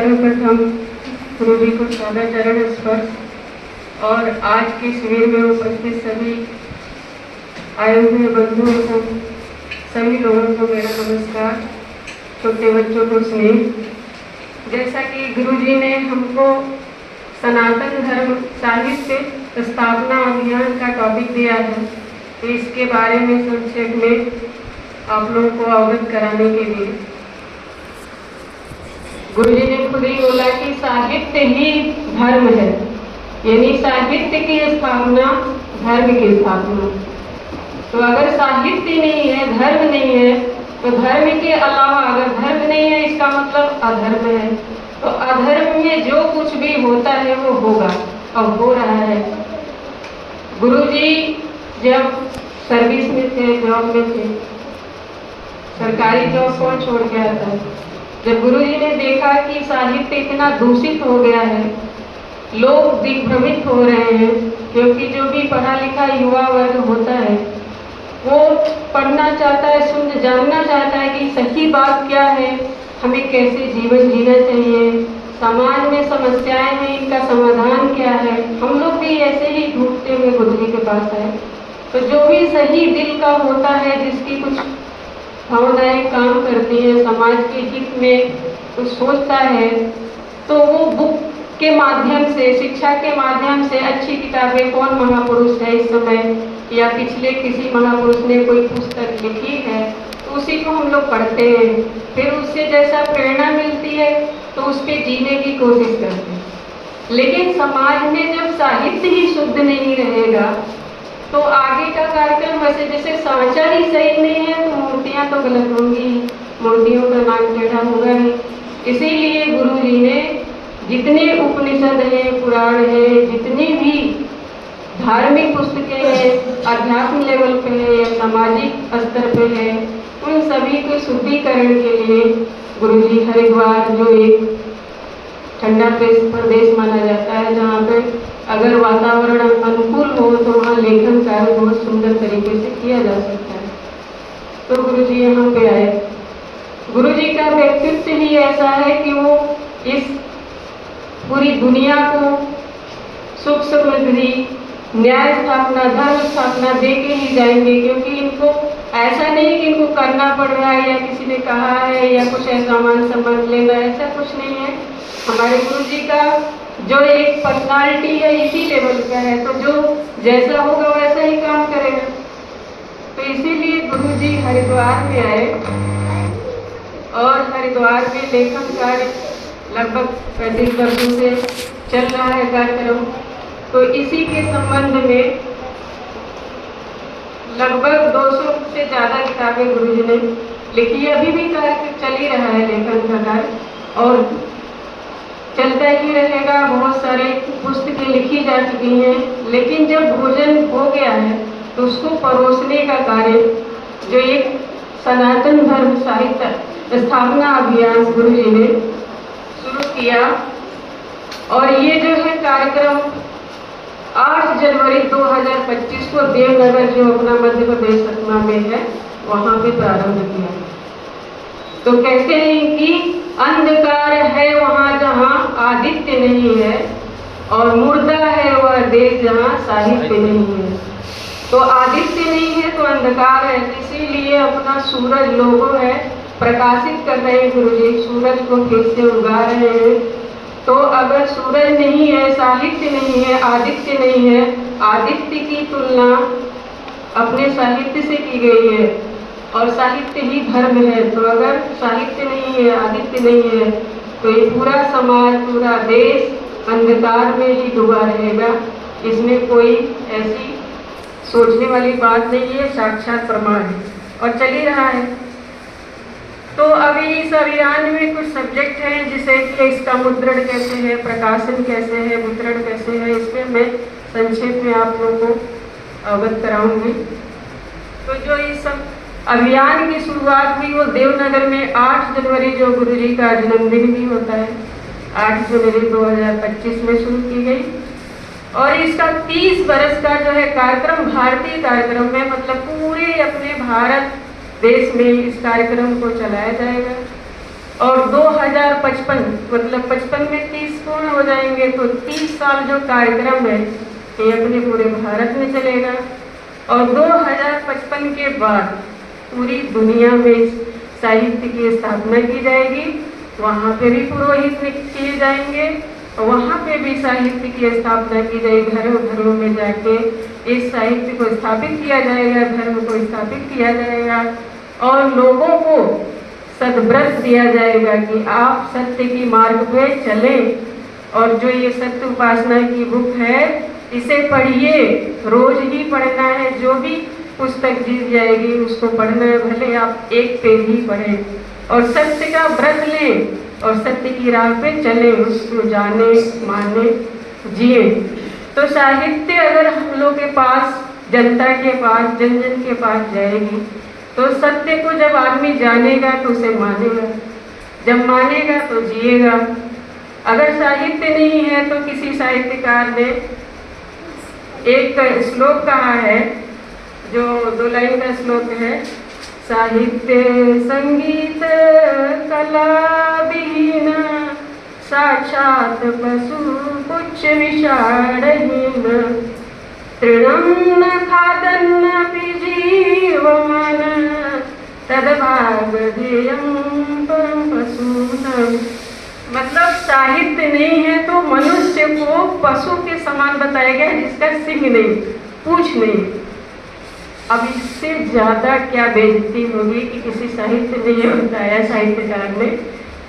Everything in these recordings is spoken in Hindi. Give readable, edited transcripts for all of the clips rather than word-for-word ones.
सर्वप्रथम गुरु जी को चरण स्पर्श और आज के शिविर में उपस्थित सभी आए हुए बंधुओं को, सभी लोगों को मेरा नमस्कार। छोटे बच्चों को स्नेह। जैसा कि गुरु जी ने हमको सनातन धर्म साहित्य स्थापना अभियान का टॉपिक दिया है, तो इसके बारे में संक्षेप में आप लोगों को अवगत कराने के लिए गुरु जी ने खुद ही बोला कि साहित्य ही धर्म है, यानी साहित्य की स्थापना धर्म की स्थापना। तो अगर साहित्य नहीं है, धर्म नहीं है, तो धर्म के अलावा अगर धर्म नहीं है इसका मतलब अधर्म है। तो अधर्म में जो कुछ भी होता है वो होगा और हो रहा है। गुरुजी जब सर्विस में थे, जॉब में थे, सरकारी जॉब कौन छोड़ के आता है। जब गुरुजी ने देखा कि साहित्य इतना दूषित हो गया है, लोग दिग्भ्रमित हो रहे हैं, क्योंकि जो भी पढ़ा लिखा युवा वर्ग होता है वो पढ़ना चाहता है, जानना चाहता है कि सही बात क्या है, हमें कैसे जीवन जीना चाहिए, समाज में समस्याएं हैं, इनका समाधान क्या है। हम लोग भी ऐसे ही ढूंढते हुए गुरु जी के पास आए। तो जो भी सही दिल का होता है, जिसकी कुछ भावनाएं काम करती हैं, समाज के हित में कुछ सोचता है, तो वो बुक के माध्यम से, शिक्षा के माध्यम से अच्छी किताबें, कौन महापुरुष है इस समय या पिछले किसी महापुरुष ने कोई पुस्तक लिखी है, तो उसी को हम लोग पढ़ते हैं। फिर उससे जैसा प्रेरणा मिलती है तो उस पर जीने की कोशिश करते हैं। लेकिन समाज में जब साहित्य ही शुद्ध नहीं रहेगा तो आगे का कार्यक्रम वैसे जैसे सांचा ही सही नहीं है तो मूर्तियाँ तो गलत होंगी, मूर्तियों का नाक टेढ़ा होगा ही। इसीलिए गुरु जी ने जितने उपनिषद हैं, पुराण हैं, जितनी भी धार्मिक पुस्तकें हैं, अध्यात्म लेवल पे है या सामाजिक स्तर पे है, उन सभी के शुद्धिकरण के लिए गुरुजी हरिद्वार, जो एक ठंडा प्रदेश माना जाता है, जहाँ पे अगर वातावरण अनुकूल हो तो वहाँ लेखन कार्य बहुत सुंदर तरीके से किया जा सकता है। तो गुरुजी यहाँ पे आए। गुरुजी का व्यक्तित्व ही ऐसा है कि वो इस पूरी दुनिया को सुख समृद्धि, न्याय स्थापना, धर्म स्थापना दे के ही जाएंगे, क्योंकि इनको ऐसा नहीं कि इनको करना पड़ रहा है या किसी ने कहा है या कुछ ऐसा मान सम्मान लेना, ऐसा कुछ नहीं है। हमारे गुरु जी का जो एक पर्सनालिटी है इसी लेवल का है, तो जो जैसा होगा वैसा ही काम करेगा। तो इसीलिए गुरु जी हरिद्वार में आए और हरिद्वार में लेखन कार्य लगभग 35 वर्षों से चल रहा है कार्यक्रम। तो इसी के संबंध में लगभग 200 से ज़्यादा किताबें गुरुजी ने लिखी है। अभी भी कार्य चल ही रहा है लेखन का कार्य और चलता ही रहेगा। बहुत सारे पुस्तकें लिखी जा चुकी हैं, लेकिन जब भोजन हो गया है तो उसको परोसने का कार्य, जो एक सनातन धर्म साहित्य स्थापना अभियान गुरुजी ने शुरू किया। और ये जो है कार्यक्रम 8 जनवरी 2025 को देवनगर, जो अपना मध्य प्रदेश सतना में है, वहाँ पे प्रारंभ किया। तो कहते हैं कि अंधकार है वहाँ जहाँ आदित्य नहीं है, और मुर्दा है वह देश जहाँ साहित्य नहीं है। तो आदित्य नहीं है तो अंधकार है, इसीलिए अपना सूरज लोगो है प्रकाशित कर रहे हैं गुरुजी, सूरज को फिर से उगा रहे हैं। तो अगर सूरज नहीं है, साहित्य नहीं है, आदित्य नहीं है, आदित्य की तुलना अपने साहित्य से की गई है और साहित्य ही धर्म है। तो अगर साहित्य नहीं है, आदित्य नहीं है, तो ये पूरा समाज, पूरा देश अंधकार में ही डूबा रहेगा। इसमें कोई ऐसी सोचने वाली बात नहीं है, साक्षात प्रमाण है और चल ही रहा है। तो अभी इस अभियान में कुछ सब्जेक्ट हैं, जिसे कि इसका मुद्रण कैसे है, प्रकाशन कैसे है, वितरण कैसे है, इसमें मैं संक्षेप में आप लोगों को अवगत कराऊंगी। तो जो इस अभियान की शुरुआत हुई वो देवनगर में 8 जनवरी, जो गुरुजी का जन्मदिन भी होता है, 8 जनवरी 2025 में शुरू की गई। और इसका 30 वर्ष का जो है कार्यक्रम, भारतीय कार्यक्रम में, मतलब पूरे अपने भारत देश में इस कार्यक्रम को चलाया जाएगा। और 2055 मतलब 55 में 30 पूर्ण हो जाएंगे, तो 30 साल जो कार्यक्रम है ये अपने पूरे भारत में चलेगा। और 2055 के बाद पूरी दुनिया में साहित्य की स्थापना की जाएगी। वहाँ पे भी पुरोहित नियुक्त किए जाएंगे और वहाँ पे भी साहित्य की स्थापना की जाएगी। घरों घरों में जाके इस साहित्य को स्थापित किया जाएगा, धर्म को स्थापित किया जाएगा और लोगों को सद्व्रत दिया जाएगा कि आप सत्य की मार्ग पे चलें। और जो ये सत्य उपासना की बुक है इसे पढ़िए, रोज ही पढ़ना है। जो भी पुस्तक जीत जाएगी उसको पढ़ना है, भले आप एक पेज ही पढ़ें और सत्य का व्रत लें और सत्य की राह पे चलें, उसको जाने माने जिए। तो साहित्य अगर हम लोग के पास, जनता के पास, जन जन के पास जाएगी तो सत्य को जब आदमी जानेगा तो उसे मानेगा, जब मानेगा तो जिएगा। अगर साहित्य नहीं है तो किसी साहित्यकार ने एक श्लोक कहा है, जो 2 लाइन का श्लोक है, साहित्य संगीत कला विहीन साक्षात पशु पुच्छ विषाणहीन तृणं न खादन्नपि जीवमान तद्भागधेयं परं पशूनां। मतलब साहित्य नहीं है तो मनुष्य को पशु के समान बताया गया है, जिसका सिंह नहीं, पूंछ नहीं। अब इससे ज्यादा क्या बेइज्जती होगी कि किसी साहित्य ने ये बताया, साहित्यकार ने,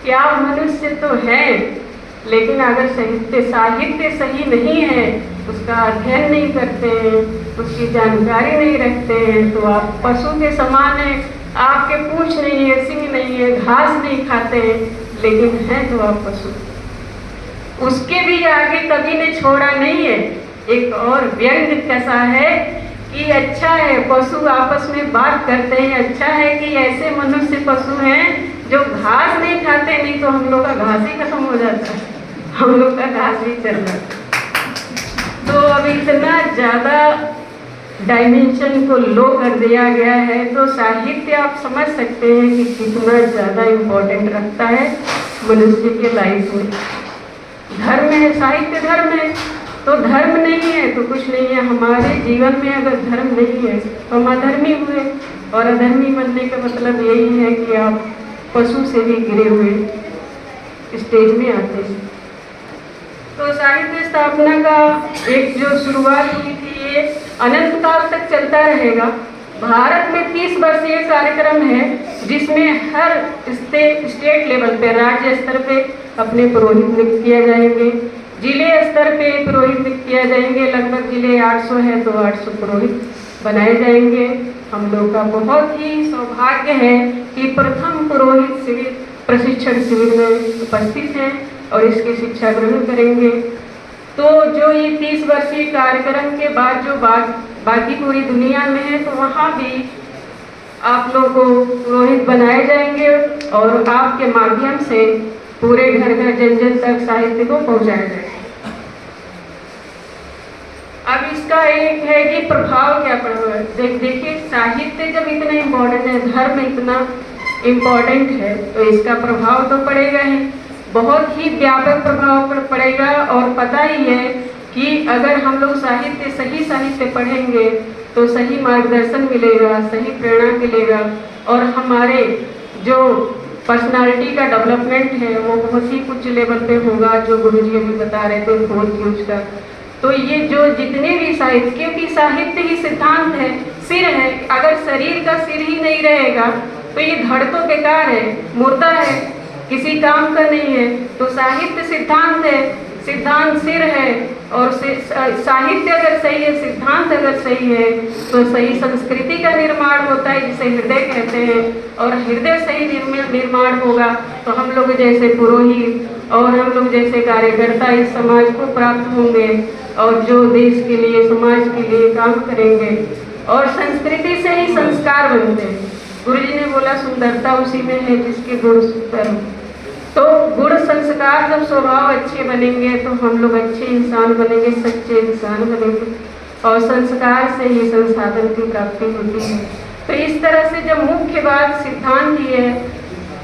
कि आप मनुष्य तो हैं लेकिन अगर साहित्य सही नहीं है, उसका अध्ययन नहीं करते हैं, उसकी जानकारी नहीं रखते हैं, तो आप पशु के समान हैं। आपके पूंछ नहीं है, सिंह नहीं है, घास नहीं खाते हैं, लेकिन हैं तो आप पशु। उसके भी आगे कभी ने छोड़ा नहीं है। एक और व्यंग कसा है कि अच्छा है पशु आपस में बात करते हैं, अच्छा है कि ऐसे मनुष्य पशु हैं जो घास नहीं खाते, नहीं तो हम लोग का घास ही खत्म हो जाता है, हम लोग का घास ही चल रहा है। तो अब इतना ज़्यादा डायमेंशन को लो कर दिया गया है, तो साहित्य आप समझ सकते हैं कि कितना ज़्यादा इम्पोर्टेंट रखता है मनुष्य के लाइफ में। धर्म है, साहित्य धर्म है, तो धर्म नहीं है तो कुछ नहीं है। हमारे जीवन में अगर धर्म नहीं है तो हम अधर्मी हुए, और अधर्मी बनने का मतलब यही है कि आप पशु से भी गिरे हुए स्टेज में आते हैं। तो साहित्य स्थापना का एक जो शुरुआत हुई थी ये अनंत काल तक चलता रहेगा। भारत में 30 वर्षीय कार्यक्रम है जिसमें हर स्टेट लेवल पे, राज्य स्तर पे अपने पुरोहित नियुक्त किए जाएंगे, जिले स्तर पे पुरोहित नियुक्त किए जाएंगे। लगभग जिले 800 है तो 800 पुरोहित बनाए जाएंगे। हम लोग का बहुत ही सौभाग्य है कि प्रथम पुरोहित शिविर प्रशिक्षण शिविर में उपस्थित हैं और इसकी शिक्षा ग्रहण करेंगे। तो जो ये 30 वर्षीय कार्यक्रम के बाद जो बाकी पूरी दुनिया में है, तो वहाँ भी आप लोगों को पुरोहित बनाए जाएंगे और आपके माध्यम से पूरे घर घर जन जन तक साहित्य को पहुँचाया जाएगा। अब इसका एक है कि प्रभाव क्या पड़ा। देखिए साहित्य जब इतना इम्पोर्टेंट है, धर्म इतना इम्पोर्टेंट है, तो इसका प्रभाव तो पड़ेगा ही, बहुत ही व्यापक प्रभाव पड़ेगा। और पता ही है कि अगर हम लोग सही साहित्य पढ़ेंगे तो सही मार्गदर्शन मिलेगा, सही प्रेरणा मिलेगा और हमारे जो पर्सनालिटी का डेवलपमेंट है वो बहुत ही उच्च लेवल पे होगा, जो गुरुजी अभी बता रहे थे फोर्थ यूज का। तो ये जो जितने भी साहित्य, क्योंकि साहित्य ही सिद्धांत है, सिर है, अगर शरीर का सिर ही नहीं रहेगा तो ये धड़ तो बेकार है, मुर्दा है, किसी काम का नहीं है। तो साहित्य सिद्धांत है, सिद्धांत सिर है, और साहित्य अगर सही है, सिद्धांत अगर सही है तो सही संस्कृति का निर्माण होता है, जिसे हृदय कहते हैं। और हृदय सही निर्माण होगा तो हम लोग जैसे पुरोहित और हम लोग जैसे कार्यकर्ता इस समाज को प्राप्त होंगे और जो देश के लिए, समाज के लिए काम करेंगे। और संस्कृति से ही संस्कार बनते हैं। गुरुजी ने बोला सुंदरता उसी में है जिसके गुण सुंदर हो। तो गुण संस्कार जब स्वभाव अच्छे बनेंगे तो हम लोग अच्छे इंसान बनेंगे, सच्चे इंसान बनेंगे, और संस्कार से ही संसाधन की प्राप्ति होती है। तो इस तरह से जब मुख्य बात सिद्धांत ही है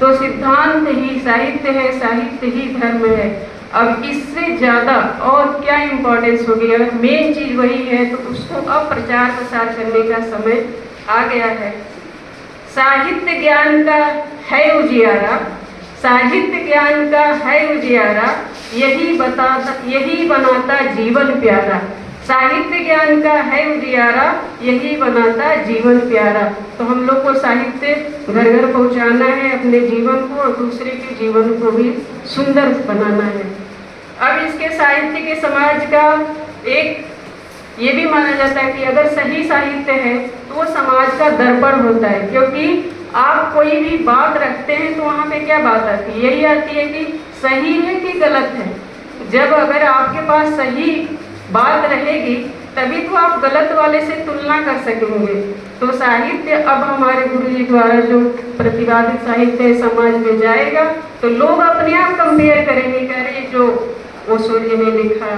तो सिद्धांत ही साहित्य है, साहित्य ही धर्म है। अब इससे ज़्यादा और क्या इम्पोर्टेंस होगी? अगर मेन चीज़ वही है तो उसको अब प्रचार प्रसार करने का समय आ गया है। साहित्य ज्ञान का है उजियारा, साहित्य ज्ञान का है उजियारा, यही बनाता जीवन प्यारा। साहित्य ज्ञान का है उजियारा, यही बनाता जीवन प्यारा। तो हम लोग को साहित्य घर घर पहुंचाना है, अपने जीवन को और दूसरे के जीवन को भी सुंदर बनाना है। अब इसके साहित्य के समाज का एक ये भी माना जाता है कि अगर सही साहित्य है तो वो समाज का दर्पण होता है, क्योंकि आप कोई भी बात रखते हैं तो वहाँ पे क्या बात आती है? यही आती है कि सही है कि गलत है। जब अगर आपके पास सही बात रहेगी तभी तो आप गलत वाले से तुलना कर सकेंगे। तो साहित्य अब हमारे गुरु जी द्वारा जो प्रतिपादित साहित्य समाज में जाएगा तो लोग अपने आप कंपेयर करेंगे, कह रहे जो ओशो जी ने लिखा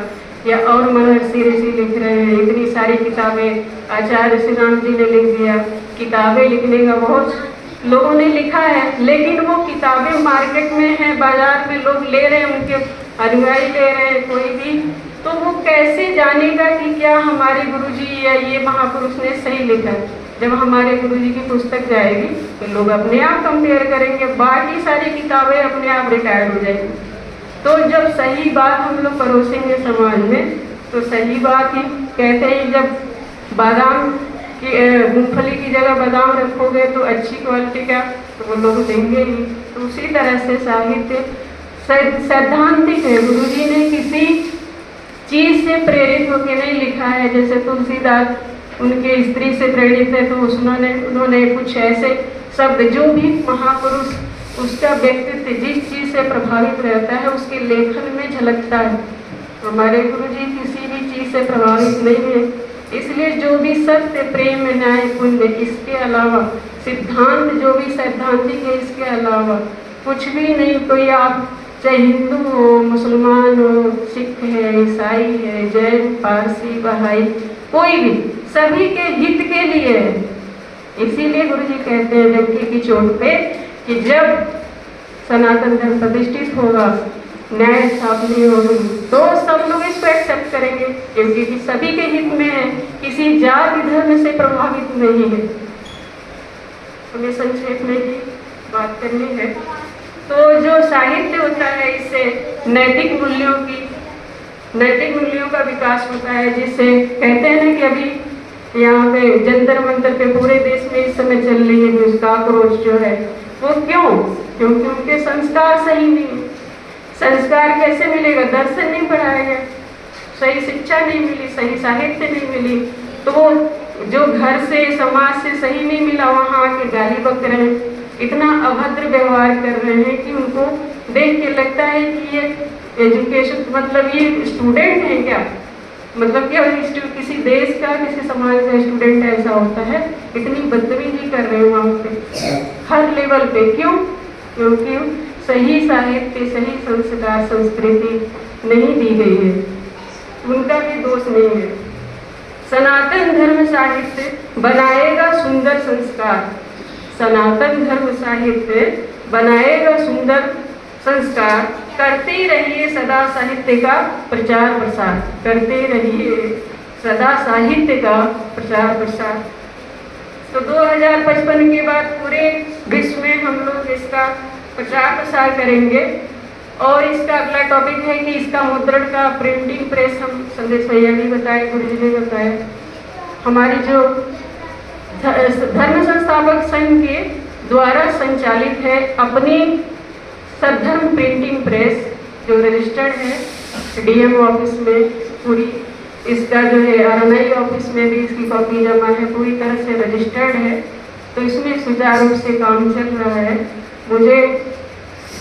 या और महर्षि ऋषि लिख रहे हैं, इतनी सारी किताबें आचार्य श्री राम जी ने लिख दिया। किताबें लिखने का बहुत लोगों ने लिखा है, लेकिन वो किताबें मार्केट में है, बाजार में लोग ले रहे हैं, उनके अनुयायी ले रहे हैं कोई भी, तो वो कैसे जानेगा कि क्या हमारे गुरुजी या ये महापुरुष ने सही लिखा है? जब हमारे गुरुजी की पुस्तक जाएगी तो लोग अपने आप कंपेयर करेंगे, बाकी सारी किताबें अपने आप रिटायर्ड हो जाएंगी। तो जब सही बात हम लोग परोसेंगे समाज में तो सही बात ही कहते हैं। जब बादाम की मूंगफली की जगह बादाम रखोगे तो अच्छी क्वालिटी का तो वो लोग देंगे ही। तो उसी तरह से साहित्य सैद्धांतिक है। गुरुजी ने किसी चीज से प्रेरित होकर नहीं लिखा है। जैसे तुलसीदास उनके स्त्री से प्रेरित है तो उन्होंने कुछ ऐसे शब्द, जो भी महापुरुष उसका व्यक्तित्व जिस चीज से प्रभावित रहता है उसके लेखन में झलकता है। हमारे गुरुजी किसी भी चीज से प्रभावित नहीं है, इसलिए जो भी सत्य प्रेम न्याय पुण्य इसके अलावा सिद्धांत जो भी सैद्धांतिक है इसके अलावा कुछ भी नहीं। कोई आप चाहे हिंदू हो, मुसलमान हो, सिख है, ईसाई है, जैन, पारसी, बहाई, कोई भी, सभी के हित के लिए है। इसीलिए गुरुजी कहते हैं डंके की चोट पे कि जब सनातन धर्म प्रतिष्ठित होगा, न्याय स्थापना होगी तो सब लोग इसको एक्सेप्ट करेंगे, क्योंकि सभी के हित में है, किसी जाति धर्म से प्रभावित नहीं है। हमें संक्षेप में ही बात करनी है। तो जो साहित्य होता है इससे नैतिक मूल्यों का विकास होता है, जिससे कहते हैं ना कि अभी यहाँ पे जंतर मंतर पे पूरे देश में इस समय चल रही है न्यूज़ काकरोच जो है वो क्यों? क्योंकि उनके संस्कार सही नहीं। संस्कार कैसे मिलेगा? दर्शन नहीं पढ़ाया गया, सही शिक्षा नहीं मिली, सही साहित्य नहीं मिली, तो वो जो घर से समाज से सही नहीं मिला वहाँ आके गाली बक रहे हैं, इतना अभद्र व्यवहार कर रहे हैं कि उनको देख के लगता है कि ये एजुकेशन मतलब ये स्टूडेंट है क्या? मतलब क्या किसी देश का किसी समाज का स्टूडेंट ऐसा होता है? इतनी बदतमीजी कर रहे हैं वहाँ पे हर लेवल पे। क्यों? क्योंकि सही साहित्य, सही संस्कार, संस्कृति नहीं दी गई है, उनका भी दोष नहीं है। सनातन धर्म साहित्य बनाएगा सुंदर संस्कार, सनातन धर्म साहित्य बनाएगा सुंदर संस्कार। करते रहिए सदा साहित्य का प्रचार प्रसार, करते रहिए सदा साहित्य का प्रचार प्रसार। तो 2055 के बाद पूरे विश्व में हम लोग इसका प्रचार प्रसार करेंगे। और इसका अगला टॉपिक है कि इसका मुद्रण का प्रिंटिंग प्रेस, हम संदेश भैया ने बताया, गुरु जी ने बताया। हमारी जो धर्म संस्थापक संघ के द्वारा संचालित है अपनी सद्धर्म प्रिंटिंग प्रेस, जो रजिस्टर्ड है डीएम ऑफिस में पूरी, इसका जो है आरएनआई ऑफिस में भी इसकी कॉपी जमा है, पूरी तरह से रजिस्टर्ड है। तो इसमें सुचारू रूप से काम चल रहा है। मुझे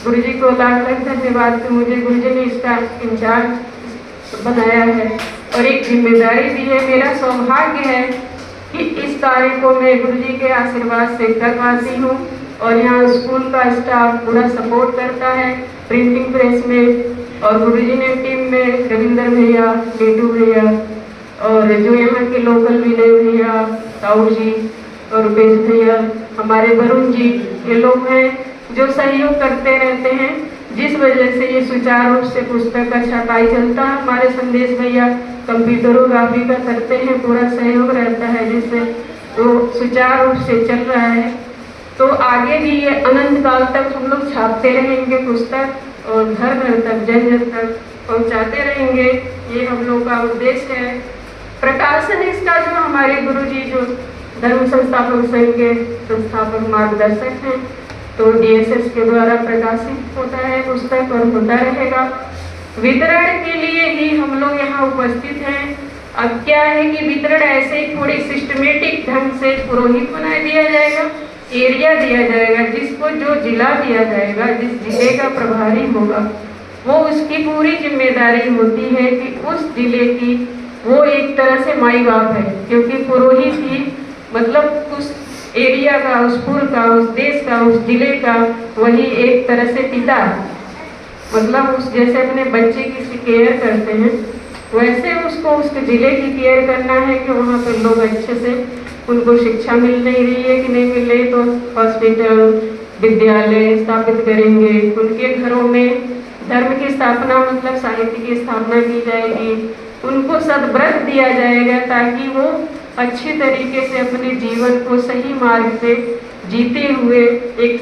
गुरुजी को लाख लाख धन्यवाद कि मुझे गुरुजी ने इसका इंचार्ज बनाया है और एक जिम्मेदारी दी है। मेरा सौभाग्य है कि इस कार्य को मैं गुरुजी के आशीर्वाद से कर पाती हूँ और यहाँ स्कूल का स्टाफ पूरा सपोर्ट करता है प्रिंटिंग प्रेस में। और गुरुजी ने टीम में रविंदर भैया, नीटू भैया और जो यहाँ के लोकल विनय भैया, ताऊ जी और रुपेश भैया, हमारे वरुण जी, ये लोग हैं जो सहयोग करते रहते हैं, जिस वजह से ये सुचारू रूप से पुस्तक का छपाई चलता है। हमारे संदेश भैया कंप्यूटरोग्राफी का करते हैं, पूरा सहयोग रहता है, जिससे वो सुचारू रूप से चल रहा है। तो आगे भी ये अनंत काल तक हम लोग छापते रहेंगे पुस्तक और घर घर तक, जन जन तक पहुंचाते रहेंगे। ये हम लोग का उद्देश्य है। प्रकाशन इसका जो हमारे गुरुजी जो धर्म संस्थापक संघ के संस्थापक मार्गदर्शक हैं, तो DSS के द्वारा प्रकाशित होता है पुस्तक और होता रहेगा। वितरण के लिए ही हम लोग यहाँ उपस्थित हैं। अब क्या है कि वितरण ऐसे ही थोड़ी सिस्टमेटिक ढंग से पुरोहित बना दिया जाएगा, एरिया दिया जाएगा, जिसको जो जिला दिया जाएगा, जिस जिले का प्रभारी होगा, वो उसकी पूरी जिम्मेदारी होती है कि उस जिले की वो एक तरह से माई बाप है, क्योंकि पुरोहित ही मतलब उस एरिया का, उस पुर का, उस देश का, उस जिले का वही एक तरह से पिता है। मतलब उस जैसे अपने बच्चे की केयर करते हैं, वैसे उसको उसके जिले की केयर करना है कि वहाँ पर लोग अच्छे से उनको शिक्षा मिल नहीं रही है कि नहीं मिल रही, तो हॉस्पिटल, विद्यालय स्थापित करेंगे। उनके घरों में धर्म की स्थापना मतलब साहित्य की स्थापना की जाएगी। उनको सद्व्रत दिया जाएगा ताकि वो अच्छी तरीके से अपने जीवन को सही मार्ग से जीते हुए एक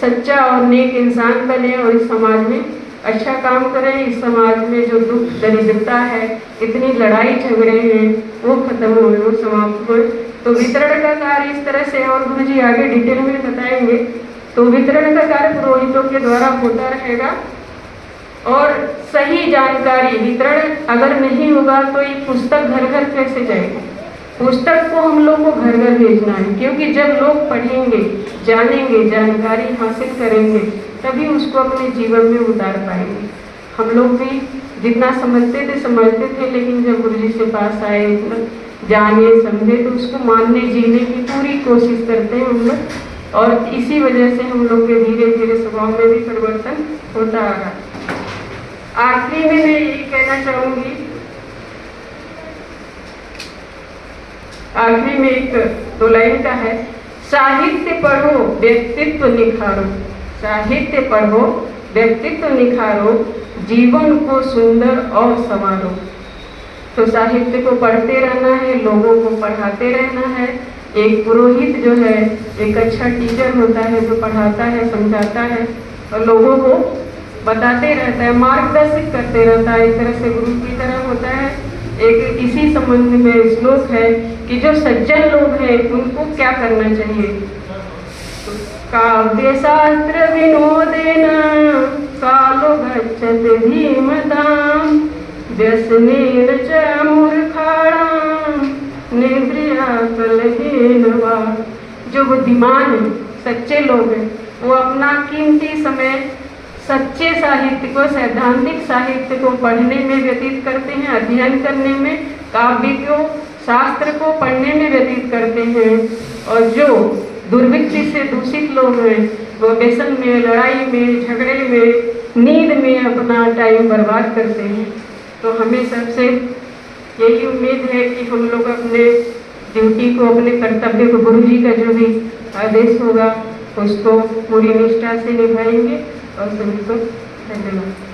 सच्चा और नेक इंसान बने और इस समाज में अच्छा काम करें। इस समाज में जो दुख दरिद्रता है, इतनी लड़ाई झगड़े हैं, वो खत्म हुए, वो समाप्त हुए। तो वितरण का कार्य इस तरह से, और गुरुजी आगे डिटेल में बताएंगे। तो वितरण का कार्य पुरोहितों के द्वारा होता रहेगा। और सही जानकारी, वितरण अगर नहीं होगा तो ये पुस्तक घर घर कैसे जाएगी? पुस्तक को हम लोग को घर घर भेजना है, क्योंकि जब लोग पढ़ेंगे, जानेंगे, जानकारी हासिल करेंगे, तभी उसको अपने जीवन में उतार पाएंगे। हम लोग भी जितना समझते थे, लेकिन जब गुरुजी से पास आए, जाने समझे, तो उसको मानने जीने की पूरी कोशिश करते हैं हम लोग। और इसी वजह से हम लोग के धीरे धीरे स्वभाव में भी परिवर्तन होता आ रहा। आखिरी में मैं यही कहना चाहूंगी, आखिरी में एक 2 लाइन का है, साहित्य पढ़ो व्यक्तित्व निखारो, साहित्य पढ़ो व्यक्तित्व निखारो, जीवन को सुंदर और संवारो। तो साहित्य को पढ़ते रहना है, लोगों को पढ़ाते रहना है। एक पुरोहित जो है एक अच्छा टीचर होता है, जो पढ़ाता है, समझाता है और लोगों को बताते रहता है, मार्गदर्शित करते रहता है, एक तरह से गुरु की तरह होता है। एक इसी संबंध में श्लोक है कि जो सज्जन लोग हैं उनको क्या करना चाहिए। काव्य शास्त्र विनोदेन कालो गच्छति धीमताम्, व्यसनेन च मूर्खाणां निद्रया कलहेन वा। जो बुद्धिमान है, सच्चे लोग हैं, वो अपना कीमती समय सच्चे साहित्य को, सैद्धांतिक साहित्य को पढ़ने में व्यतीत करते हैं, अध्ययन करने में, काव्य को, शास्त्र को पढ़ने में व्यतीत करते हैं। और जो दुर्वृत्ति से दूषित लोग हैं, वो व्यसन में, लड़ाई में, झगड़े में, नींद में अपना टाइम बर्बाद करते हैं। तो हमें सबसे यही उम्मीद है कि हम लोग अपने ड्यूटी को, अपने कर्तव्य को, गुरु जी का जो भी आदेश होगा उसको पूरी निष्ठा से निभाएंगे। और सभी को धन्यवाद।